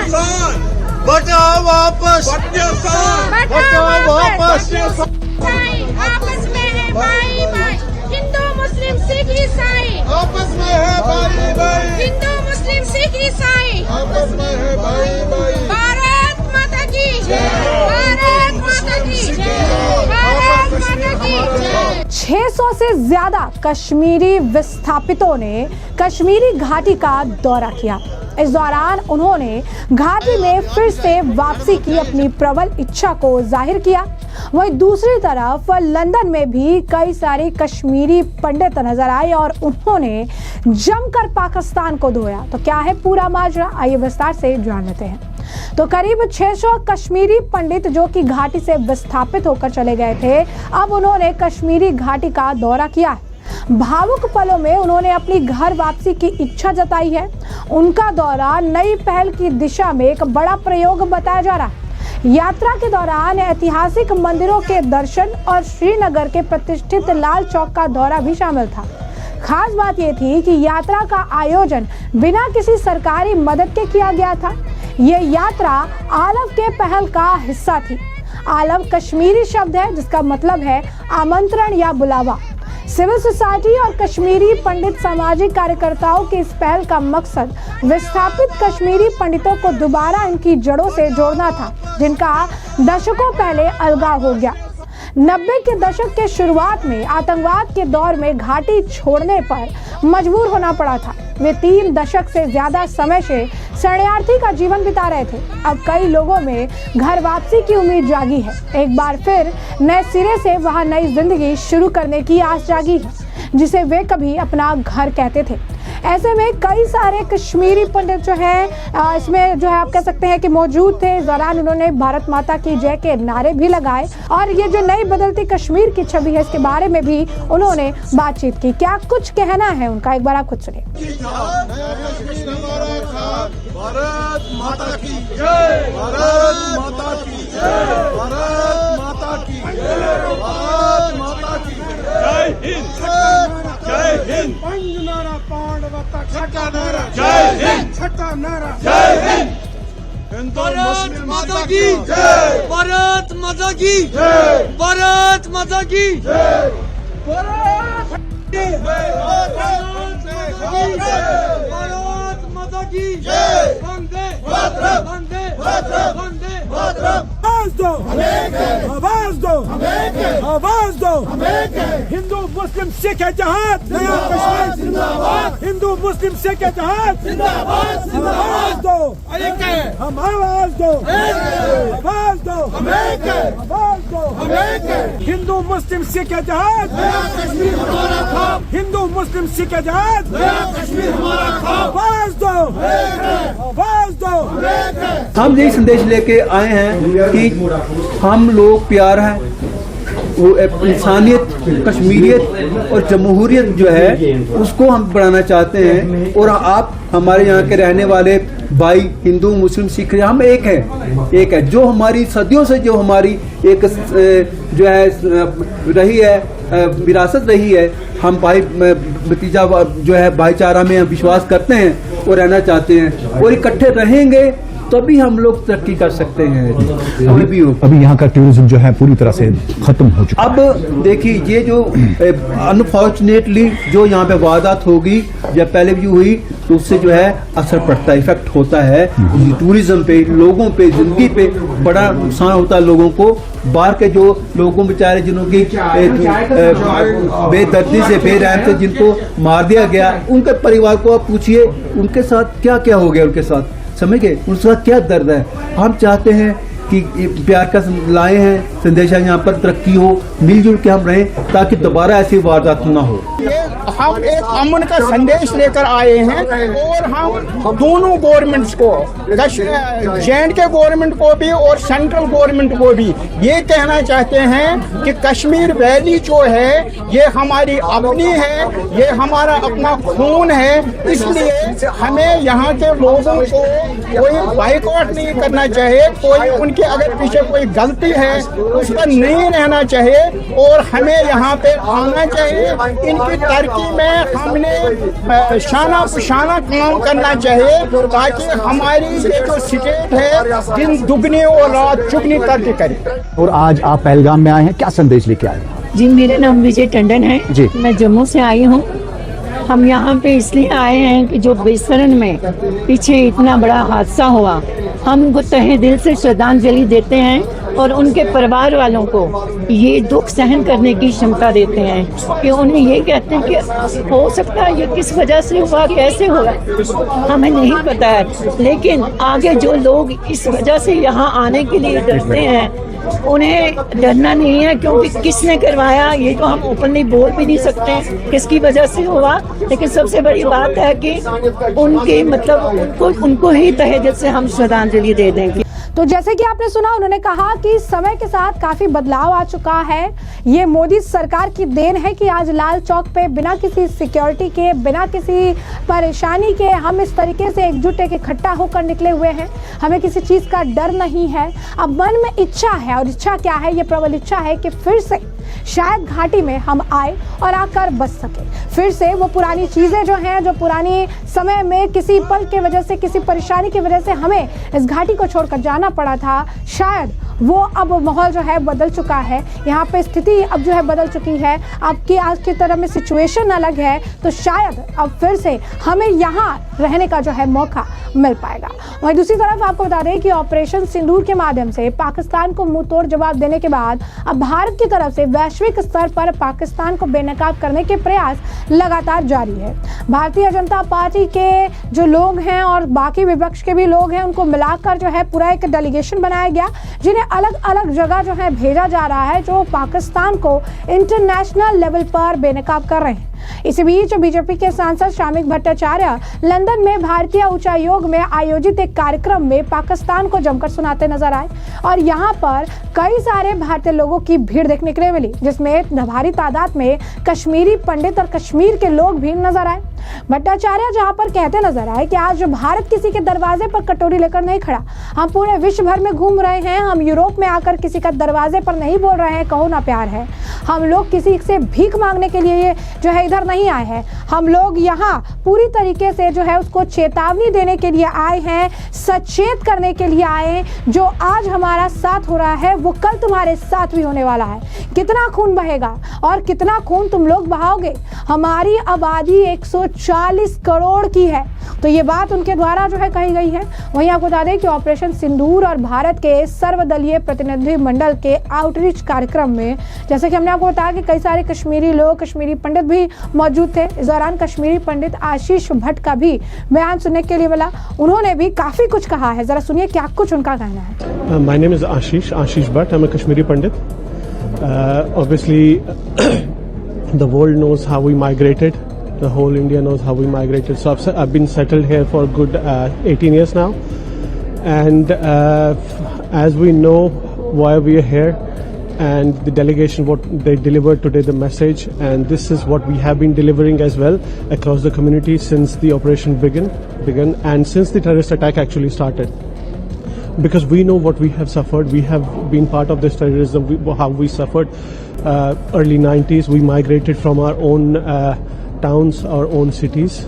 बचाओ वापस, बचाओ वापस। आपस में है भाई भाई, हिंदू मुस्लिम सिख ईसाई आपस में है भाई भाई, हिंदू मुस्लिम सिख ईसाई आपस में है भाई भाई। भारत माता की जय, भारत माता की जय, भारत माता की जय। 600 से ज्यादा कश्मीरी विस्थापितों ने कश्मीरी घाटी का दौरा किया। इस दौरान उन्होंने घाटी में फिर से वापसी की अपनी प्रबल इच्छा को जाहिर किया। वहीं दूसरी तरफ लंदन में भी कई सारे कश्मीरी पंडित नजर आए और उन्होंने जमकर पाकिस्तान को धोया। तो क्या है पूरा माजरा, आइए विस्तार से जान लेते हैं। तो करीब 600 कश्मीरी पंडित जो कि घाटी से विस्थापित होकर चले गए थे, अब उन्होंने कश्मीरी घाटी का दौरा किया है। भावुक पलों में उन्होंने अपनी घर वापसी की इच्छा जताई है। उनका दौरा नई पहल की दिशा में एक बड़ा प्रयोग बताया जा रहा है। यात्रा के दौरान ऐतिहासिक मंदिरों के दर्शन और श्रीनगर के प्रतिष्ठित लाल चौक का दौरा भी शामिल था। खास बात यह थी कि यात्रा का आयोजन बिना किसी सरकारी मदद के किया गया था। ये यात्रा आलव के पहल का हिस्सा थी। आलव कश्मीरी शब्द है जिसका मतलब है आमंत्रण या बुलावा। सिविल सोसाइटी और कश्मीरी पंडित सामाजिक कार्यकर्ताओं की इस पहल का मकसद विस्थापित कश्मीरी पंडितों को दोबारा इनकी जड़ों से जोड़ना था, जिनका दशकों पहले अलगाव हो गया। 90 के दशक के शुरुआत में आतंकवाद के दौर में घाटी छोड़ने पर मजबूर होना पड़ा था। वे 3 दशक से ज्यादा समय से शरणार्थी का जीवन बिता रहे थे। अब कई लोगों में घर वापसी की उम्मीद जागी है। एक बार फिर नए सिरे से वहां नई जिंदगी शुरू करने की आस जागी है, जिसे वे कभी अपना घर कहते थे। ऐसे में कई सारे कश्मीरी पंडित जो हैं इसमें जो है आप कह सकते हैं कि मौजूद थे। इस दौरान उन्होंने भारत माता की जय के नारे भी लगाए और ये जो नई बदलती कश्मीर की छवि है इसके बारे में भी उन्होंने बातचीत की। क्या कुछ कहना है उनका, एक बार आप खुद सुनिए। भारत माता की जय, भारत माता की जय, भारत माता की जय, भारत माता की जय हिंद, जय हिंद। पंज नारा पांडवता छठा नारा जय हिंद, छठा नारा जय हिंद। भारत माता की जय, भारत माता की जय, भारत माता की जय, भारत माता की जय। वंदे वंदे वंदे आवाज दो, आवाज दो, आवाज दो। हिंदू मुस्लिम सिख जहाद, नया कश्मीर जिंदाबाद। हिंदू मुस्लिम सिख जहाद जिंदाबाद, आवाज दो, हम आवाज दो, आवाज दो, आवाज दो। हिंदू मुस्लिम सिख जहाद, नया कश्मीर हमारा ख्वाब। हिंदू मुस्लिम सिख जहाद, नया कश्मीर हमारा ख्वाब। आवाज दो, आवाज दो। हम यही संदेश लेके आए हैं कि हम लोग प्यार हैं, वो इंसानियत, कश्मीरियत और जमहूरियत जो है उसको हम बढ़ाना चाहते हैं। और आप हमारे यहाँ के रहने वाले भाई हिंदू मुस्लिम सिख हम एक है जो हमारी सदियों से जो हमारी एक जो है रही है विरासत रही है। हम भाई भतीजा जो है भाईचारा में हम विश्वास करते हैं और रहना चाहते हैं और इकट्ठे रहेंगे तभी हम लोग तरक्की कर सकते हैं। अभी यहाँ का टूरिज्म जो है पूरी तरह से खत्म हो चुका। अब देखिए ये जो अनफॉर्चुनेटली जो यहाँ पे वारदात होगी या पहले भी हुई तो उससे जो है असर पड़ता है, इफेक्ट होता है टूरिज्म पे, लोगों पे, जिंदगी पे बड़ा नुकसान होता है लोगों को। बाहर के जो लोगों बेचारे जिनकी बेदर्दी से बेरहम से जिनको मार दिया गया, उनके परिवार को आप पूछिए उनके साथ क्या क्या हो गया, उनके साथ समझ गए उनका क्या दर्द है। हम चाहते हैं कि प्यार का लाए हैं संदेशा, यहाँ पर तरक्की हो, मिलजुल के हम रहें ताकि दोबारा ऐसी वारदात ना हो। हम एक अमन का संदेश लेकर आए हैं और हम दोनों गवर्नमेंट्स को, जे&के गवर्नमेंट को भी और सेंट्रल गवर्नमेंट को भी ये कहना चाहते हैं कि कश्मीर वैली जो है ये हमारी अपनी है, ये हमारा अपना खून है। इसलिए हमें यहाँ के लोगों को कोई बाइकआउट नहीं करना चाहिए, कोई उनके अगर पीछे कोई गलती है उस पर नहीं रहना चाहिए और हमें यहाँ पे आना चाहिए। इनकी तरक्की स्थिति में हमने शाना पुशाना काम करना चाहिए ताकि हमारी ये जो स्टेट है दिन दुगनी और रात चुगनी तरक्की करे। और आज आप पहलगाम में आए हैं, क्या संदेश लेके आए हैं? जी, मेरा नाम विजय टंडन है जी। मैं जम्मू से आई हूँ। हम यहाँ पे इसलिए आए हैं कि जो बेसरन में पीछे इतना बड़ा हादसा हुआ, हम उनको तहे दिल से श्रद्धांजलि देते हैं और उनके परिवार वालों को ये दुख सहन करने की क्षमता देते हैं कि उन्हें ये कहते हैं कि हो सकता है ये किस वजह से हुआ, कैसे हुआ, हमें नहीं पता है, लेकिन आगे जो लोग इस वजह से यहाँ आने के लिए डरते हैं उन्हें डरना नहीं है, क्योंकि किसने करवाया ये तो हम ओपनली बोल भी नहीं सकते किसकी वजह से हुआ, लेकिन सबसे बड़ी बात है कि उनके मतलब उनको ही तहे दिल से हम श्रद्धांजलि दे देंगे। तो जैसे कि आपने सुना, उन्होंने कहा कि समय के साथ काफी बदलाव आ चुका है। ये मोदी सरकार की देन है कि आज लाल चौक पे बिना किसी सिक्योरिटी के, बिना किसी परेशानी के हम इस तरीके से एकजुट एक इकट्ठा होकर निकले हुए हैं। हमें किसी चीज का डर नहीं है। अब मन में इच्छा है, और इच्छा क्या है? ये प्रबल इच्छा है कि फिर से शायद घाटी में हम आए और आकर बस सके। फिर से वो पुरानी चीजें जो हैं, जो पुरानी समय में किसी पल के वजह से, किसी परेशानी की वजह से हमें इस घाटी को छोड़कर जाना पड़ा था, शायद वो अब माहौल जो है बदल चुका है। यहाँ पे स्थिति अब जो है बदल चुकी है। आपकी आज की तरह में सिचुएशन अलग है, तो शायद अब फिर से हमें यहाँ रहने का जो है मौका मिल पाएगा। वहीं दूसरी तरफ आपको बता दें कि ऑपरेशन सिंदूर के माध्यम से पाकिस्तान को मुंह तोड़ जवाब देने के बाद अब भारत की तरफ से वैश्विक स्तर पर पाकिस्तान को बेनकाब करने के प्रयास लगातार जारी है। भारतीय जनता पार्टी के जो लोग हैं और बाकी विपक्ष के भी लोग हैं, उनको मिलाकर जो है पूरा एक डेलीगेशन बनाया गया, जिन्हें अलग अलग जगह जो है भेजा जा रहा है, जो पाकिस्तान को इंटरनेशनल लेवल पर बेनकाब कर रहे हैं। इसी बीच बीजेपी के सांसद श्रामिक भट्टाचार्य लंदन में भारतीय उच्चायोग में आयोजित एक कार्यक्रम में पाकिस्तान को जमकर सुनाते नजर आए और यहाँ पर कई सारे भारतीय लोगों की भीड़ देखने के लिए मिली, जिसमें भारी तादाद में कश्मीरी पंडित और कश्मीर के लोग भी नजर आए। भट्टाचार्य जहां पर कहते नजर आए कि आज भारत किसी के दरवाजे पर कटोरी लेकर नहीं खड़ा, हम पूरे विश्व भर में घूम रहे हैं, हम यूरोप में आकर किसी का दरवाजे पर नहीं बोल रहे हैं कहो ना प्यार है, हम लोग किसी से भीख मांगने के लिए जो है इधर नहीं आए हैं, हम लोग यहाँ पूरी तरीके से जो है उसको चेतावनी देने के लिए आए हैं, सचेत करने के लिए आए हैं। जो आज हमारा साथ हो रहा है वो कल तुम्हारे साथ भी होने वाला है। कितना खून बहेगा और कितना खून तुम लोग बहाओगे? हमारी आबादी 140 करोड़ की है, तो ये बात उनके द्वारा जो है कही गई है। वहीं आपको बता दें कि ऑपरेशन सिंदूर और भारत के सर्वदलीय प्रतिनिधि मंडल के आउटरीच कार्यक्रम में, जैसे कि हमने आपको बताया कि कई सारे कश्मीरी लोग, कश्मीरी पंडित भी मौजूद थे। इस दौरान कश्मीरी पंडित आशीष भट्ट का भी बयान सुनने के लिए मिला। उन्होंने भी काफी कुछ कहा है, जरा सुनिए क्या कुछ उनका कहना है। My name is Ashish Bhatt, I am a Kashmiri Pandit. Obviously the world knows how we migrated, the whole India knows how we migrated, so I've been settled here for a good 18 years now, and as we know why we are here and the delegation what they delivered today, the message, and this is what we have been delivering as well across the community since the operation began and since the terrorist attack actually started. Because we know what we have suffered, we have been part of this terrorism, how we suffered. Early 90s, we migrated from our own towns, our own cities,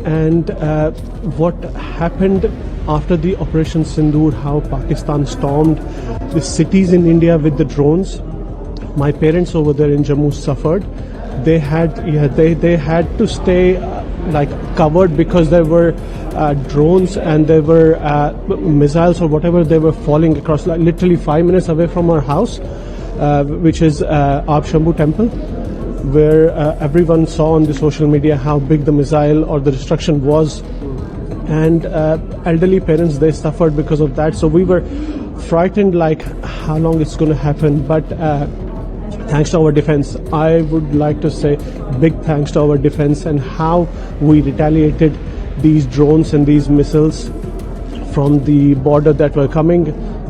and what happened after the Operation Sindoor, how Pakistan stormed the cities in India with the drones. My parents over there in Jammu suffered. They had to stay like covered because there were drones and there were missiles or whatever, they were falling across, like literally 5 minutes away from our house, which is Aab Shambhu temple, where everyone saw on the social media how big the missile or the destruction was, and elderly parents, they suffered because of that. So we were frightened like how long it's going to happen, but thanks to our defense, I would like to say big thanks to our defense and how we retaliated these drones and these missiles from the border that were coming,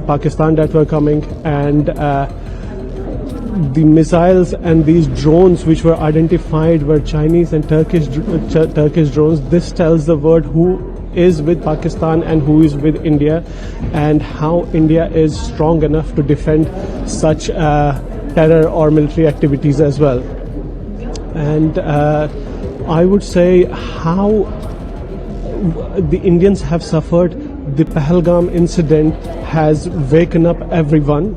Pakistan that were coming, and the missiles and these drones which were identified were Chinese and Turkish drones. This tells the world who is with Pakistan and who is with India, and how India is strong enough to defend such terror or military activities as well. And I would say how the Indians have suffered. The Pahalgam incident has waken up everyone.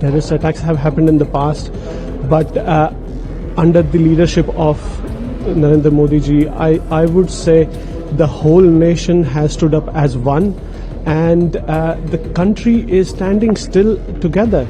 Terrorist attacks have happened in the past, but under the leadership of Narendra Modi ji, I would say the whole nation has stood up as one, and the country is standing still together.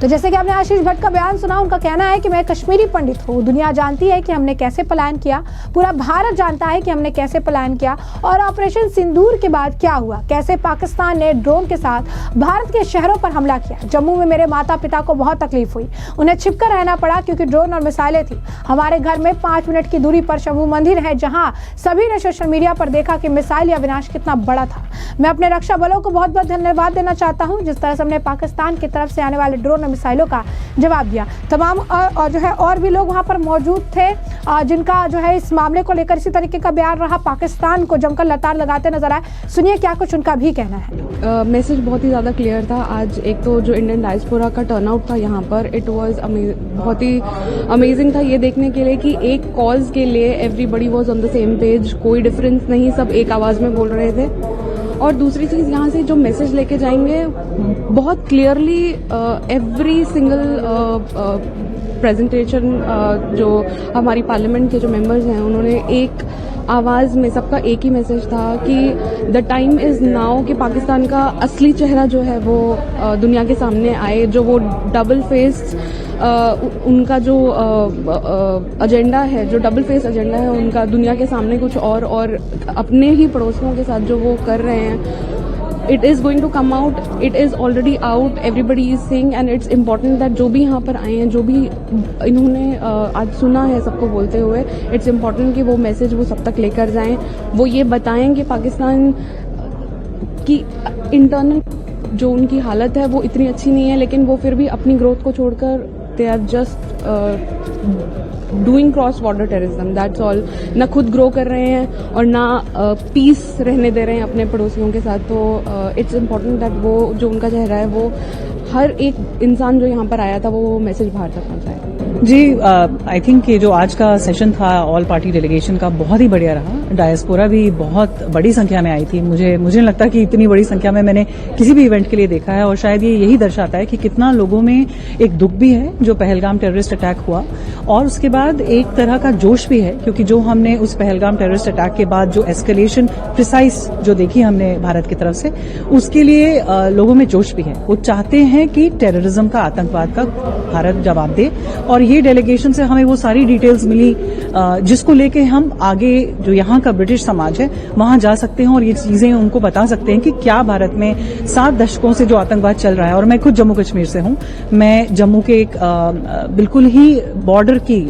तो जैसे कि आपने आशीष भट्ट का बयान सुना, उनका कहना है कि मैं कश्मीरी पंडित हूँ, दुनिया जानती है कि हमने कैसे पलायन किया, पूरा भारत जानता है कि हमने कैसे पलायन किया और ऑपरेशन सिंदूर के बाद क्या हुआ, कैसे पाकिस्तान ने ड्रोन के साथ भारत के शहरों पर हमला किया। जम्मू में मेरे माता पिता को बहुत तकलीफ हुई, उन्हें छिपकर रहना पड़ा क्योंकि ड्रोन और मिसाइलें थी। हमारे घर में 5 मिनट की दूरी पर शंभू मंदिर है, जहाँ सभी ने सोशल मीडिया पर देखा कि मिसाइल या विनाश कितना बड़ा था। मैं अपने रक्षा बलों को बहुत बहुत धन्यवाद देना चाहता हूँ, जिस तरह से हमने पाकिस्तान की तरफ से आने वाले ड्रोन मिसाइलों का जवाब दिया। तमाम और जो है और भी लोग वहां पर मौजूद थे, जिनका जो है इस मामले को लेकर इसी तरीके का बयान रहा, पाकिस्तान को जमकर लताड़ लगाते नजर आए। सुनिए क्या कुछ उनका भी कहना है। मैसेज बहुत ही ज़्यादा क्लियर था। आज एक तो जो इंडियन डायस्पोरा का टर्नआउट था यहाँ पर, इट वाज बहुत ही अमेजिंग था ये देखने के लिए कि एक कॉज के लिए everybody was on the same page, कोई डिफरेंस नहीं, सब एक आवाज़ में बोल रहे थे। और दूसरी चीज़, यहाँ से जो मैसेज लेके जाएंगे बहुत क्लियरली एवरी सिंगल प्रेजेंटेशन जो हमारी पार्लियामेंट के जो मेंबर्स हैं उन्होंने एक आवाज़ में, सबका एक ही मैसेज था कि द टाइम इज़ नाउ कि पाकिस्तान का असली चेहरा जो है वो दुनिया के सामने आए। जो वो डबल फेस उनका जो एजेंडा है, जो डबल फेस एजेंडा है उनका, दुनिया के सामने कुछ और अपने ही पड़ोसियों के साथ जो वो कर रहे हैं, it is going to come out, it is already out, everybody is saying and it's important that जो भी यहाँ पर आए हैं, जो भी इन्होंने आज सुना है सबको बोलते हुए, इट्स इम्पॉर्टेंट कि वो मैसेज वो सब तक लेकर जाएं। वो ये बताएं कि पाकिस्तान की इंटरनल जो उनकी हालत है वो इतनी अच्छी नहीं है, लेकिन वो फिर भी अपनी ग्रोथ को छोड़कर they are just doing cross border terrorism, that's all. ना खुद ग्रो कर रहे हैं और ना पीस रहने दे रहे हैं अपने पड़ोसियों के साथ। तो इट्स इम्पॉर्टेंट दैट वो जो उनका चेहरा है वो हर एक इंसान जो यहाँ पर आया था वो मैसेज बाहर तक पहुँचाए। जी, आई थिंक ये जो आज का सेशन था ऑल पार्टी डेलीगेशन का बहुत ही बढ़िया रहा। डायस्पोरा भी बहुत बड़ी संख्या में आई थी। मुझे नहीं लगता कि इतनी बड़ी संख्या में मैंने किसी भी इवेंट के लिए देखा है, और शायद ये यही दर्शाता है कि कितना लोगों में एक दुख भी है जो पहलगाम टेररिस्ट अटैक हुआ, और उसके बाद एक तरह का जोश भी है, क्योंकि जो हमने उस पहलगाम टेररिस्ट अटैक के बाद जो एस्केलेशन प्रिसाइज जो देखी हमने भारत की तरफ से, उसके लिए लोगों में जोश भी है। वो चाहते हैं कि टेररिज्म का, आतंकवाद का भारत जवाब दे, और ये डेलीगेशन से हमें वो सारी डिटेल्स मिली जिसको लेके हम आगे जो यहाँ का ब्रिटिश समाज है वहां जा सकते हैं और ये चीजें उनको बता सकते हैं कि क्या भारत में 7 दशकों से जो आतंकवाद चल रहा है। और मैं खुद जम्मू कश्मीर से हूँ, मैं जम्मू के एक बिल्कुल ही बॉर्डर की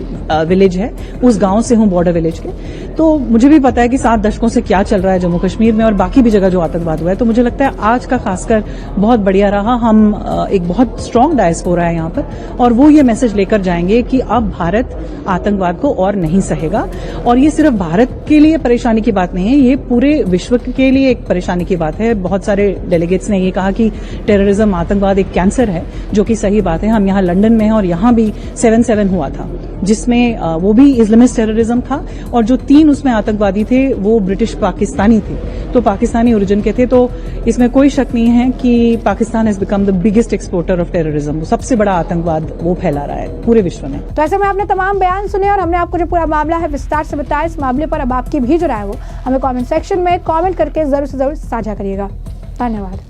विलेज है, उस गांव से हूँ, बॉर्डर विलेज के। तो मुझे भी पता है कि 7 दशकों से क्या चल रहा है जम्मू कश्मीर में और बाकी भी जगह जो आतंकवाद हुआ है। तो मुझे लगता है आज का खासकर बहुत बढ़िया रहा। हम एक बहुत स्ट्रांग डायस्पोरा है यहाँ पर, और वो ये मैसेज लेकर जाएंगे कि अब भारत आतंकवाद को और नहीं सहेगा। और ये सिर्फ भारत के लिए परेशानी की बात नहीं है, ये पूरे विश्व के लिए एक परेशानी की बात है। बहुत सारे डेलीगेट्स ने ये कहा कि टेररिज्म, आतंकवाद एक कैंसर है, जो कि सही बात है। हम यहाँ लंदन में हैं और यहाँ भी 7/7 हुआ था, जिसमें वो भी इस्लामिस्ट टेररिज्म था, और जो 3 उसमें आतंकवादी थे वो ब्रिटिश पाकिस्तानी थे, तो पाकिस्तानी ओरिजिन के थे। तो इसमें कोई शक नहीं है कि Pakistan has become the biggest exporter of terrorism. सबसे बड़ा आतंकवाद वो फैला रहा है पूरे विश्व में। तो ऐसे में आपने तमाम बयान सुने और हमने आपको जो पूरा मामला है विस्तार से बताया। इस मामले पर अब आपकी भी जो राय है वो हमें कमेंट सेक्शन में कमेंट करके जरूर से जरूर साझा करिएगा। धन्यवाद।